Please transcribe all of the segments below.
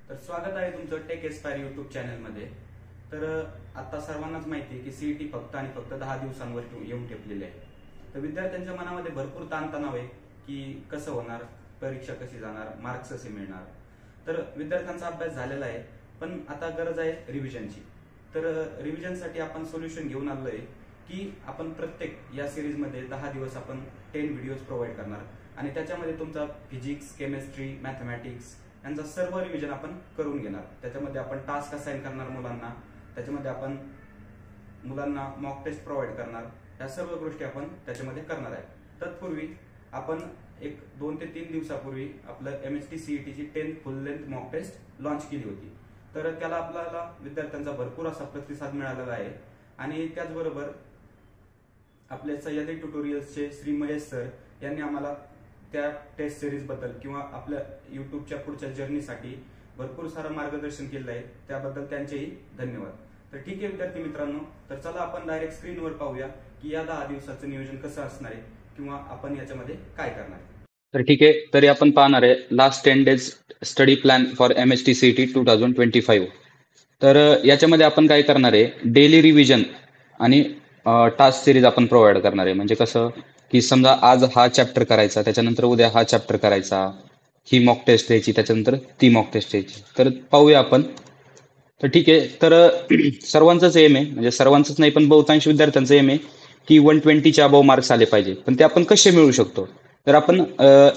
तर स्वागत आहे तुमचं टेक एस्पायर यूट्यूब चॅनलमध्ये। तर आता सर्वांनाच माहिती आहे की सीईटी फक्त आणि फक्त 10 दिवसांवर येऊन ठेपलेली आहे। तर विद्यार्थ्यांच्या मनामध्ये भरपूर ताणतणाव आहे की कसं होणार, परीक्षा कशी जाणार, मार्क्स कसे मिळणार। तर विद्यार्थ्यांचा अभ्यास झालेला आहे, पण आता गरज आहे रिव्हिजनची। तर रिव्हिजनसाठी आपण सोल्युशन घेऊन आलोय की आपण प्रत्येक या सिरीजमध्ये 10 दिवस आपण 10 व्हिडिओज प्रोव्हाइड करणार आणि त्याच्यामध्ये तुमचा फिजिक्स, केमिस्ट्री, मॅथमॅटिक्स यांचा सर्व रिव्हिजन आपण करून घेणार। त्याच्यामध्ये आपण टास्क असाइन करणार मुलांना, त्याच्यामध्ये आपण मुलांना मॉक टेस्ट प्रोव्हाइड करणार। या सर्व गोष्टी आपण त्याच्यामध्ये करणार आहे। तत्पूर्वी आपण एक 2 ते 3 दिवसापूर्वी आपलं MHT CET ची 10 full length mock test launch केली होती। तर त्याला आपल्याला विद्यार्थ्यांचा भरपूर असा प्रतिसाद मिळालेला आहे आणि त्याचबरोबर आपले सह्याद्री ट्युटोरियल्सचे श्री महेश सर यांनी आम्हाला त्या टेस्ट सिरीज बद्दल किंवा आपल्या युट्यूबच्या पुढच्या जर्नीसाठी भरपूर सारं मार्गदर्शन केलं आहे, त्याबद्दल त्यांचेही धन्यवाद। तर ठीक आहे विद्यार्थी मित्रांनो, तर चला आपण डायरेक्ट स्क्रीनवर पाहूया की या 10 दिवसाचं नियोजन कसं असणार आहे किंवा आपण याच्यामध्ये काय करणार आहे। तर ठीक आहे, तरी आपण पाहणार आहे last 10 days study plan for MHT CET 2025। तर याच्यामध्ये आपण काय करणार आहे, डेली रिव्हिजन आणि टास्क सिरीज आपण प्रोव्हाइड करणार आहे। म्हणजे कसं की समजा आज हा चॅप्टर करायचा, त्याच्यानंतर उद्या हा चॅप्टर करायचा, ही मॉक टेस्ट द्यायची, त्याच्यानंतर ती मॉक टेस्ट द्यायची। तर पाहूया आपण। तर ठीक आहे, तर सर्वांचंच एम आहे, म्हणजे सर्वांचंच नाही पण बहुतांश विद्यार्थ्यांचं एम आहे की 120च्या अबव मार्क्स आले पाहिजे। पण ते आपण कसे मिळवू शकतो, तर आपण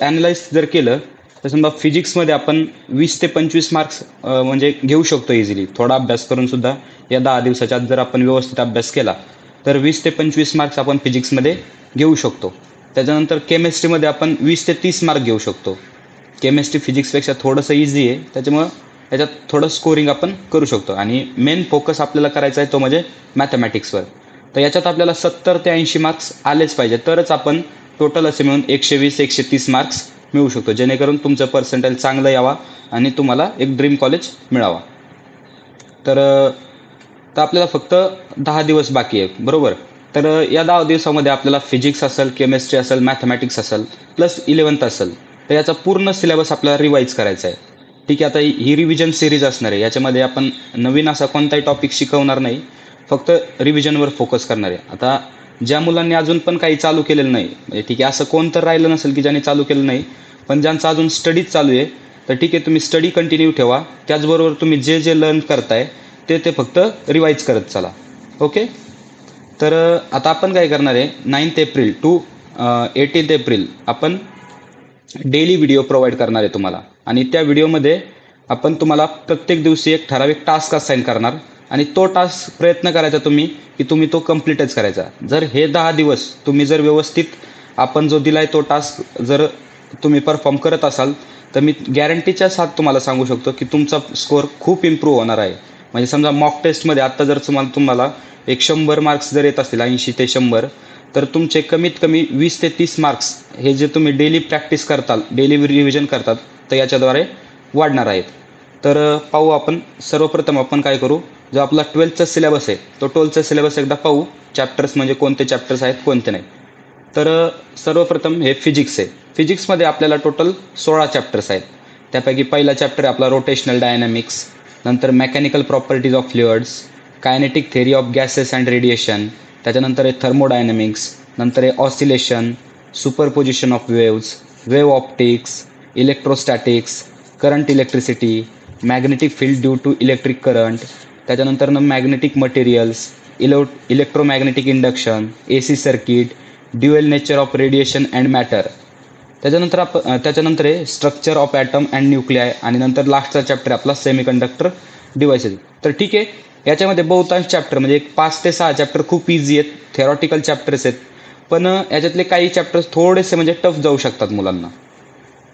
ॲनलाइज जर केलं तर समजा फिजिक्समध्ये आपण 20 ते 25 मार्क्स म्हणजे घेऊ शकतो इझिली। थोडा अभ्यास करून सुद्धा या 10 दिवसाच्या आत जर आपण व्यवस्थित अभ्यास केला तर 20 ते 25 मार्क्स आपण फिजिक्समध्ये घेऊ शकतो। त्याच्यानंतर केमिस्ट्रीमध्ये आपण 20 ते 30 मार्क घेऊ शकतो। केमिस्ट्री फिजिक्सपेक्षा थोडंसं इझी आहे, त्याच्यामुळं याच्यात थोडं स्कोरिंग आपण करू शकतो आणि मेन फोकस आपल्याला करायचा आहे तो म्हणजे मॅथमॅटिक्सवर। तर याच्यात आपल्याला 70 ते 80 मार्क्स आलेच पाहिजे, तरच आपण टोटल असे मिळून 120-130 मार्क्स मिळू शकतो, जेणेकरून तुमचं पर्सेंटाईल चांगलं यावा आणि तुम्हाला एक ड्रीम कॉलेज मिळावा। तर आपल्याला फक्त 10 दिवस बाकी आहे, बरोबर। तर या 10 दिवसामध्ये आपल्याला फिजिक्स असेल, केमिस्ट्री असेल, मॅथमॅटिक्स असेल, प्लस 11th असेल, तर याचा पूर्ण सिलेबस आपल्याला रिवाईज करायचा आहे। ठीक आहे, आता ही रिव्हिजन सिरीज असणार आहे, याच्यामध्ये आपण नवीन असा कोणताही टॉपिक शिकवणार नाही, फक्त रिव्हिजनवर फोकस करणार आहे। आता ज्या मुलांनी अजून पण काही चालू केलेलं नाही, म्हणजे ठीक आहे असं कोण तर राहिलं नसेल की ज्यांनी चालू केलं नाही, पण ज्यांचं अजून स्टडीज चालू आहे तर ठीक आहे, तुम्ही स्टडी कंटिन्यू ठेवा। त्याचबरोबर तुम्ही जे जे लर्न करताय ते फक्त रिवाईज करत चला, ओके। तर आता आपण काय करणार आहे, 9 एप्रिल टू 18 एप्रिल आपण डेली व्हिडिओ प्रोव्हाइड करणार आहे तुम्हाला। आणि त्या व्हिडिओमध्ये आपण तुम्हाला प्रत्येक दिवशी एक ठराविक टास्क असाइन करणार आणि तो टास्क प्रयत्न करायचा की तुम्ही तो कम्प्लीटच करायचा। जर हे 10 दिवस तुम्ही जर व्यवस्थित आपण जो दिलाय तो टास्क जर तुम्ही परफॉर्म करत असाल तर मी गॅरंटीच्या साथ तुम्हाला सांगू शकतो की तुमचा स्कोअर खूप इम्प्रूव्ह होणार आहे। म्हणजे समजा मॉक टेस्टमध्ये आत्ता जर तुम्हाला 100 मार्क्स जर येत असतील, 80 ते 100, तर तुमचे कमीत कमी 20 ते 30 मार्क्स हे जे तुम्ही डेली प्रॅक्टिस करताल, डेली रिव्हिजन करतात, तर याच्याद्वारे वाढणार आहेत। तर पाहू आपण। सर्वप्रथम आपण काय करू, जो आपला 12th सिलेबस आहे तो 12th सिलेबस एकदा पाहू, चॅप्टर्स म्हणजे कोणते चॅप्टर्स आहेत कोणते नाही। तर सर्वप्रथम हे फिजिक्स आहे। फिजिक्समध्ये आपल्याला टोटल 16 चॅप्टर्स आहेत। त्यापैकी पहिला चॅप्टर आहे आपला रोटेशनल डायनॅमिक्स, नंतर mechanical properties of fluids, kinetic theory of gases and radiation, त्याच्यानंतर आहे थर्मोडायनॅमिक्स, नंतर आहे oscillation, superposition of waves, wave optics, electrostatics, current electricity, magnetic field due to electric current, त्याच्यानंतर magnetic materials, electromagnetic induction, AC circuit, dual nature of radiation and matter, त्याच्यानंतर आहे structure of atom and nuclei, आणि नंतर लास्टचा chapter आपला semiconductor devices. तर ठीक आहे, याच्यामध्ये बहुतांश चॅप्टर म्हणजे 5 ते 6 चॅप्टर खूप इझी आहेत, थेरॉटिकल चॅप्टर्स आहेत, पण याच्यातले काही चॅप्टर्स थोडेसे म्हणजे टफ जाऊ शकतात मुलांना,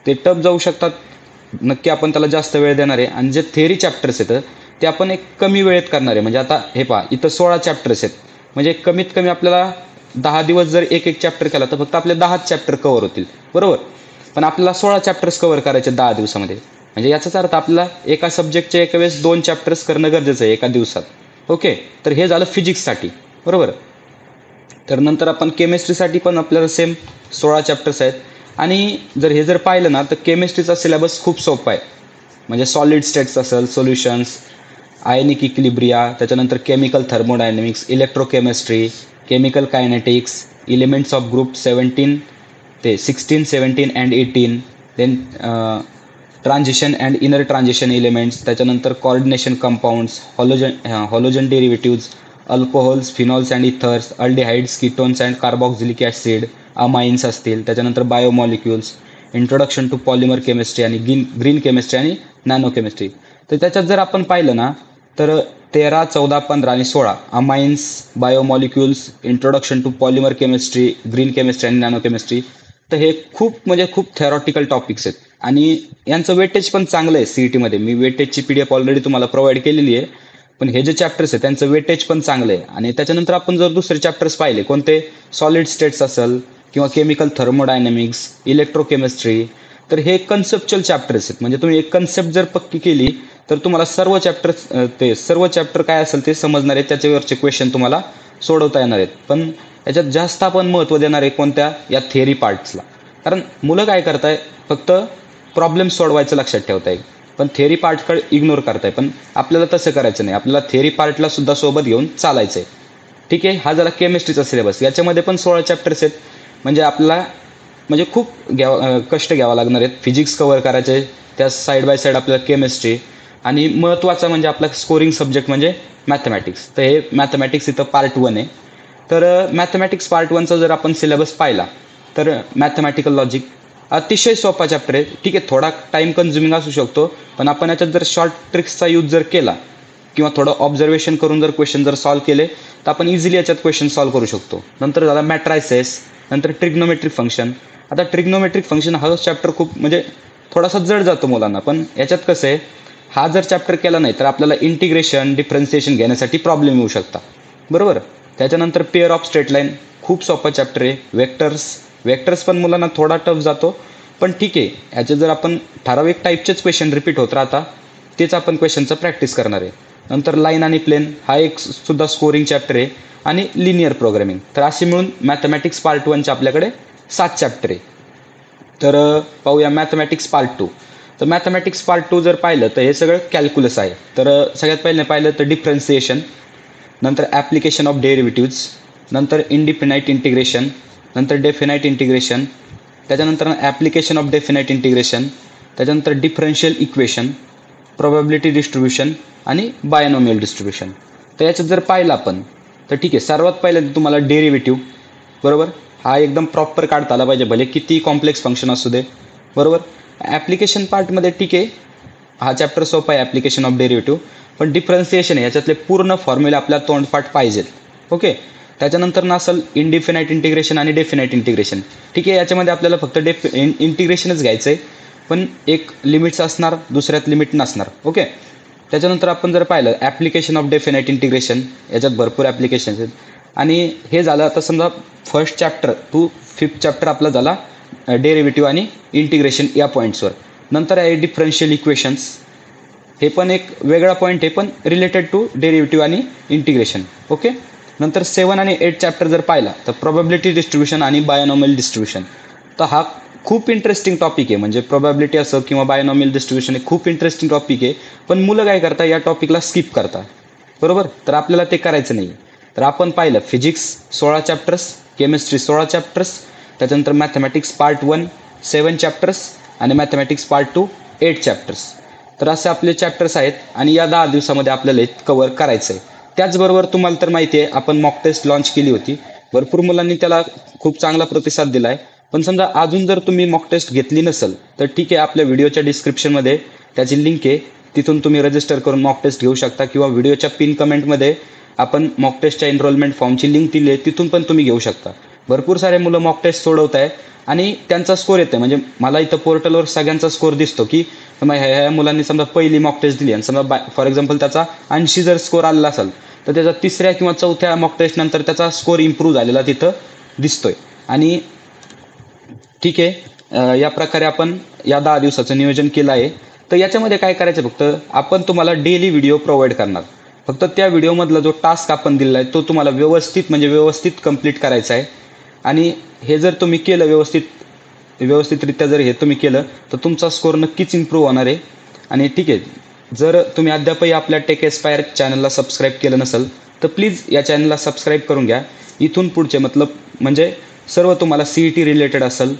ते टफ जाऊ शकतात नक्की। आपण त्याला जास्त वेळ देणार आहे आणि जे थेरी चॅप्टर्स आहेत ते आपण एक कमी वेळेत करणार आहे। म्हणजे आता हे पहा, इथं 16 चॅप्टर्स आहेत, म्हणजे कमीत कमी आपल्याला 10 दिवस जर एक चॅप्टर केला तर फक्त आपले 10 चॅप्टर कव्हर होतील, बरोबर। पण आपल्याला 16 चॅप्टर्स कव्हर करायचे 10 दिवसामध्ये, म्हणजे याचाच अर्थ आपल्याला एका सब्जेक्टचे एका वेळेस 2 चॅप्टर्स करणं गरजेचं आहे एका दिवसात, ओके। तर हे झालं फिजिक्ससाठी, बरोबर। तर नंतर आपण केमिस्ट्रीसाठी पण आपल्याला सेम 16 चॅप्टर्स आहेत। आणि जर हे पाहिलं ना तर केमिस्ट्रीचा सिलेबस खूप सोपा आहे। म्हणजे सॉलिड स्टेट्स असेल, सोल्युशन्स, आयनिक इक्लिब्रिया, त्याच्यानंतर chemical thermodynamics, electrochemistry, chemical kinetics, elements of group 17 ते 16, 17 and 18, then transition and inner transition elements, त्याच्यानंतर coordination compounds, halogen derivatives, alcohols, phenols and ethers, aldehydes, ketones and carboxylic acid, amines असतील, त्याच्यानंतर biomolecules, introduction to polymer chemistry आणि green chemistry आणि nano chemistry. तर त्याच्यात जर आपण पाहिलं ना तर 13, 14, 15 आणि 16 amines, biomolecules, introduction to polymer chemistry, green chemistry आणि नॅनो केमिस्ट्री, तर हे खूप थेरॉटिकल टॉपिक्स आहेत आणि यांचं वेटेज पण चांगलं आहे सीईटीमध्ये. मी वेटेजची PDF ऑलरेडी तुम्हाला प्रोव्हाइड केलेली आहे, पण हे जे चॅप्टर्स आहेत त्यांचं वेटेज पण चांगलं आहे. आणि त्याच्यानंतर आपण जर दुसरे चॅप्टर्स पाहिले कोणते, सॉलिड स्टेट्स असेल किंवा केमिकल थर्मोडायनॅमिक्स, इलेक्ट्रोकेमिस्ट्री, तर हे कन्सेप्च्युअल चॅप्टर्स आहेत. म्हणजे तुम्ही एक कन्सेप्ट जर पक्की केली तर तुम्हाला सर्व चॅप्टर काय असेल ते समजणार आहे, त्याच्यावरचे क्वेश्चन तुम्हाला सोडवता येणार आहेत. पण याच्यात जास्त आपण महत्त्व देणार आहे कोणत्या, या थेअरी पार्ट्सला. कारण मुलं काय करताय, फक्त प्रॉब्लेम सोडवायचं लक्षात ठेवताय, पण थेअरी पार्टकडे इग्नोर करताय. पण आपल्याला तसं करायचं नाही, आपल्याला थेअरी पार्टला सुद्धा सोबत घेऊन चालायचं आहे. ठीक आहे, हा झाला केमिस्ट्रीचा सिलेबस. याच्यामध्ये पण 16 चॅप्टर्स आहेत. म्हणजे आपल्याला खूप कष्ट घ्यावं लागणार आहेत. फिजिक्स कव्हर करायचे, त्या साईड बाय साईड आपल्याला केमिस्ट्री, आणि महत्त्वाचा म्हणजे आपला स्कोरिंग सब्जेक्ट म्हणजे मॅथमॅटिक्स. तर हे मॅथमॅटिक्स इथं पार्ट 1 आहे. तर मॅथमॅटिक्स पार्ट 1चा जर आपण सिलेबस पाहिला तर मॅथमॅटिकल लॉजिक अतिशय सोपा चॅप्टर आहे. ठीक आहे, थोडा टाईम कन्झ्युमिंग असू शकतो, पण आपण याच्यात जर शॉर्ट ट्रिक्सचा यूज जर केला किंवा थोडं ऑब्झर्वेशन करून जर क्वेश्चन जर सॉल्व्ह केले तर आपण इझिली याच्यात क्वेश्चन सॉल्व्ह करू शकतो. नंतर झाला मॅट्रायसेस, नंतर ट्रिग्नोमेट्रिक फंक्शन. आता ट्रिग्नोमेट्रिक फंक्शन हा चॅप्टर खूप थोडासा जड जातो मुलांना, पण याच्यात कसं आहे, हा जर चॅप्टर केला नाही तर आपल्याला इंटिग्रेशन, डिफरन्सिएशन घेण्यासाठी प्रॉब्लेम येऊ शकता, बरोबर. त्याच्यानंतर पेअर ऑफ स्ट्रेट लाईन, खूप सोपा चॅप्टर आहे. वेक्टर्स पण मुलांना थोडा टफ जातो, पण ठीक आहे, याचे जर आपण ठराविक टाईपचेच क्वेश्चन रिपीट होत राहता, तेच आपण क्वेश्चनचं प्रॅक्टिस करणार आहे. नंतर लाईन आणि प्लेन हा एक सुद्धा स्कोरिंग चॅप्टर आहे, आणि लिनियर प्रोग्रामिंग. तर असे मिळून मॅथमॅटिक्स पार्ट 1चे आपल्याकडे 7 चॅप्टर आहे. तर पाहूया मॅथमॅटिक्स पार्ट 2. तर मॅथमॅटिक्स पार्ट 2 जर पाहिलं तर हे सगळं कॅल्क्युलस आहे. तर सगळ्यात पहिले पाहिलं तर डिफरन्सिएशन, नंतर ॲप्लिकेशन ऑफ डेरिव्हेटिव्ज, नंतर इंडिफिनाईट इंटिग्रेशन, नंतर डेफिनाईट इंटिग्रेशन, त्याच्यानंतर ॲप्लिकेशन ऑफ डेफिनाईट इंटिग्रेशन, त्याच्यानंतर डिफरन्शियल इक्वेशन, प्रोबॅबिलिटी डिस्ट्रीब्युशन आणि बायनॉमियल डिस्ट्रीब्युशन. तर याच्यात जर पाहिलं आपण तर ठीक आहे, सर्वात पहिल्यांदा तुम्हाला डेरिव्हेटिव्ह, बरोबर, हा एकदम प्रॉपर काढता आला पाहिजे, भले किती कॉम्प्लेक्स फंक्शन असू दे, बरोबर. ॲप्लिकेशन पार्टमध्ये ठीक आहे, हा चॅप्टर सोपा आहे ॲप्लिकेशन ऑफ डेरिव्हेटिव्ह, पण डिफरन्सिएशन आहे याच्यातले पूर्ण फॉर्म्युला आपल्या तोंडपाठ पाहिजेत. ओके. त्याच्यानंतर ना असेल इंडिफिनाईट इंटिग्रेशन आणि डेफिनाईट इंटिग्रेशन. ठीक आहे, याच्यामध्ये आपल्याला फक्त इंटिग्रेशनच घ्यायचं आहे, पण एक लिमिट्स असणार, दुसऱ्यात लिमिट नसणार. ओके. त्याच्यानंतर आपण जर पाहिलं ॲप्लिकेशन ऑफ डेफिनाईट इंटिग्रेशन, याच्यात भरपूर ॲप्लिकेशन्स आहेत. आणि हे झालं आता समजा first chapter to 5th chapter आपला झाला डेरिव्हेटिव्ह आणि इंटिग्रेशन या पॉईंट्सवर. नंतर आहे डिफरन्शियल इक्वेशन्स, हे पण एक वेगळा पॉईंट आहे, पण रिलेटेड टू डेरिव्हेटिव्ह आणि इंटिग्रेशन. ओके. नंतर 7 आणि 8 चॅप्टर जर पाहिला तर प्रोबॅबिलिटी डिस्ट्रीब्युशन आणि बायोनॉमियल डिस्ट्रीब्युशन. तर हा खूप इंटरेस्टिंग टॉपिक आहे. म्हणजे प्रोबॅबिलिटी असो किंवा बायोनॉमियल डिस्ट्रीब्युशन हे खूप इंटरेस्टिंग टॉपिक आहे, पण मुलं काय करतात, या टॉपिकला स्किप करतात, बरोबर. तर आपल्याला ते करायचं नाही. तर आपण पाहिलं फिजिक्स 16 चॅप्टर्स, केमिस्ट्री 16 चॅप्टर्स, त्याच्यानंतर मॅथमॅटिक्स पार्ट 1 7 चॅप्टर्स आणि मॅथमॅटिक्स पार्ट 2 8 चॅप्टर्स. तर असे आपले चॅप्टर्स आहेत आणि या 10 दिवसामध्ये आपल्याला कव्हर करायचं आहे. त्याचबरोबर तुम्हाला तर माहिती आहे आपण मॉक टेस्ट लॉन्च केली होती, भरपूर मुलांनी त्याला खूप चांगला प्रतिसाद दिला आहे. पण समजा अजून जर तुम्ही मॉक टेस्ट घेतली नसेल तर ठीक आहे, आपल्या व्हिडिओच्या डिस्क्रिप्शनमध्ये त्याची लिंक आहे, तिथून तुम्ही रजिस्टर करून मॉक टेस्ट घेऊ शकता, किंवा व्हिडिओच्या पिन कमेंटमध्ये आपण मॉक टेस्टच्या एनरोलमेंट फॉर्मची लिंक दिली आहे, तिथून पण तुम्ही घेऊ शकता. भरपूर सारे मुलं मॉक टेस्ट सोडवत आहे आणि त्यांचा स्कोर येतो. म्हणजे मला इथं पोर्टलवर सगळ्यांचा स्कोर दिसतो की ह्या मुलांनी समजा पहिली मॉक टेस्ट दिली आणि समजा फॉर एक्झाम्पल त्याचा 80 जर स्कोर आलेला असेल तर त्याचा 3ऱ्या किंवा 4थ्या मॉक टेस्ट नंतर त्याचा स्कोर इम्प्रूव्ह झालेला तिथं दिसतोय. आणि ठीक आहे, या प्रकारे आपण या 10 दिवसाचं नियोजन केलं आहे. तर याच्यामध्ये काय करायचं, फक्त आपण तुम्हाला डेली व्हिडिओ प्रोव्हाइड करणार. फक्त त्या व्हिडिओमधला जो टास्क आपण दिलेला आहे तो तुम्हाला व्यवस्थित कंप्लीट करायचा आहे. आणि हे जर तुम्ही केलं व्यवस्थितरित्या जर हे तुम्ही केलं तर तुमचा स्कोर नक्कीच इम्प्रूव्ह होणार आहे. आणि ठीक आहे, जर तुम्ही अद्यापही आपल्या टेक एस्पायर चॅनलला सबस्क्राईब केलं नसेल तर प्लीज या चॅनलला सबस्क्राईब करून घ्या. इथून पुढचे म्हणजे सर्व तुम्हाला CET रिलेटेड असेल,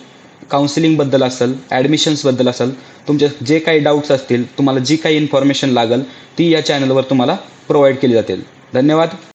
काउन्सिलिंगबद्दल असेल, ॲडमिशन्सबद्दल असेल, तुमचे जे काही डाऊट्स असतील, तुम्हाला जी काही इन्फॉर्मेशन लागेल ती या चॅनलवर तुम्हाला प्रोव्हाइड केली जातील. धन्यवाद.